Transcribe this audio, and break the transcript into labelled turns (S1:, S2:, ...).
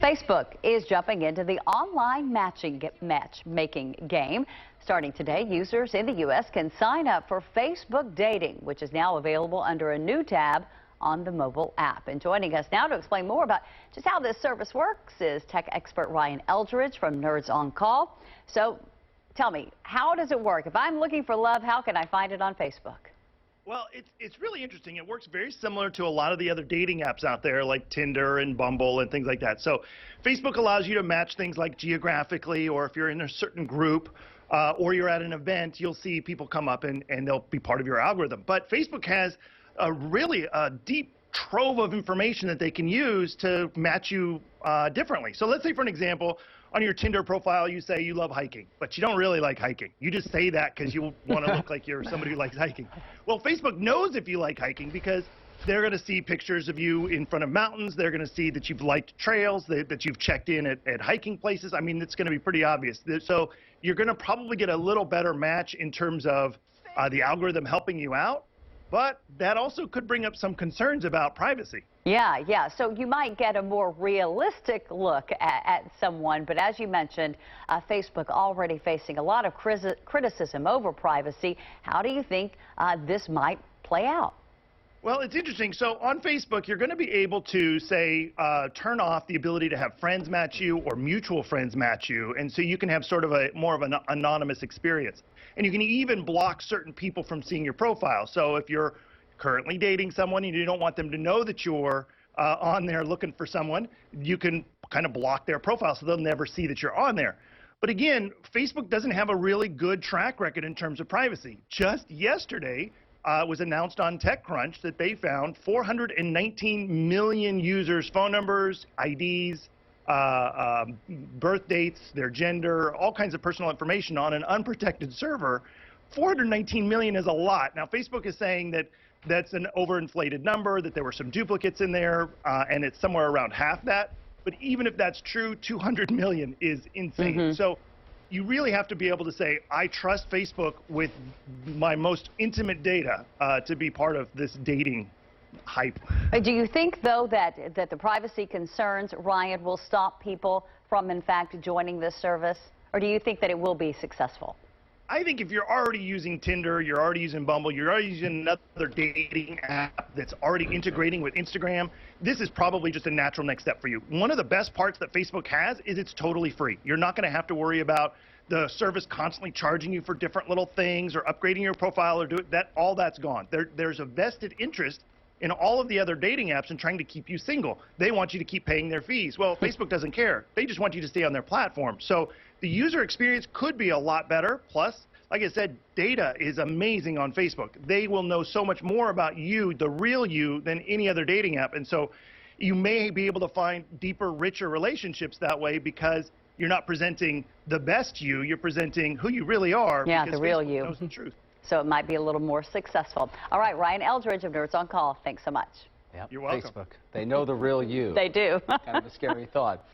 S1: Facebook is jumping into the online matchmaking game. Starting today, users in the U.S. can sign up for Facebook Dating, which is now available under a new tab on the mobile app. And joining us now to explain more about just how this service works is tech expert Ryan Eldridge from Nerds on Call. So tell me, how does it work? If I'm looking for love, how can I find it on Facebook?
S2: Well, it's really interesting. It works very similar to a lot of the other dating apps out there like Tinder and Bumble and things like that. So Facebook allows you to match things like geographically, or if you're in a certain group or you're at an event, you'll see people come up and they'll be part of your algorithm. But Facebook has a deep trove of information that they can use to match you differently. So let's say, for an example, on your Tinder profile, you say you love hiking, but you don't really like hiking. You just say that because you want to look like you're somebody who likes hiking. Well, Facebook knows if you like hiking because they're going to see pictures of you in front of mountains. They're going to see that you've liked trails, that you've checked in at hiking places. I mean, it's going to be pretty obvious. So you're going to probably get a little better match in terms of the algorithm helping you out. But that also could bring up some concerns about privacy.
S1: Yeah. So you might get a more realistic look at someone. But as you mentioned, Facebook already facing a lot of criticism over privacy. How do you think this might play out?
S2: Well, it's interesting. So on Facebook, you're going to be able to say, turn off the ability to have friends match you or mutual friends match you. And so you can have sort of more of an anonymous experience. And you can even block certain people from seeing your profile. So if you're currently dating someone and you don't want them to know that you're on there looking for someone, you can kind of block their profile so they'll never see that you're on there. But again, Facebook doesn't have a really good track record in terms of privacy. Just yesterday, it was announced on TechCrunch that they found 419 million users' phone numbers, IDs, birth dates, their gender, all kinds of personal information on an unprotected server. 419 million is a lot. Now, Facebook is saying that that's an overinflated number, that there were some duplicates in there, and it's somewhere around half that. But even if that's true, 200 million is insane. So you really have to be able to say, I trust Facebook with my most intimate data to be part of this dating hype.
S1: Do you think, though, that the privacy concerns, Ryan, will stop people from, in fact, joining this service? Or do you think that it will be successful?
S2: I think if you're already using Tinder, you're already using Bumble, you're already using another dating app that's already integrating with Instagram, this is probably just a natural next step for you. One of the best parts that Facebook has is it's totally free. You're not going to have to worry about the service constantly charging you for different little things or upgrading your profile or all that's gone. There's a vested interest in all of the other dating apps and trying to keep you single. They want you to keep paying their fees. Well, Facebook doesn't care. They just want you to stay on their platform. So the user experience could be a lot better. Plus, like I said, data is amazing on Facebook. They will know so much more about you, the real you, than any other dating app. And so you may be able to find deeper, richer relationships that way because you're not presenting the best you, you're presenting who you really are.
S1: Yeah,
S2: because
S1: the real
S2: Facebook
S1: you.
S2: knows the truth.
S1: So it might be a little more successful. All right, Ryan Eldridge of Nerds on Call, thanks so much.
S3: Yep.
S2: You're welcome.
S3: Facebook. They know the real you.
S1: They do.
S3: Kind of a scary thought.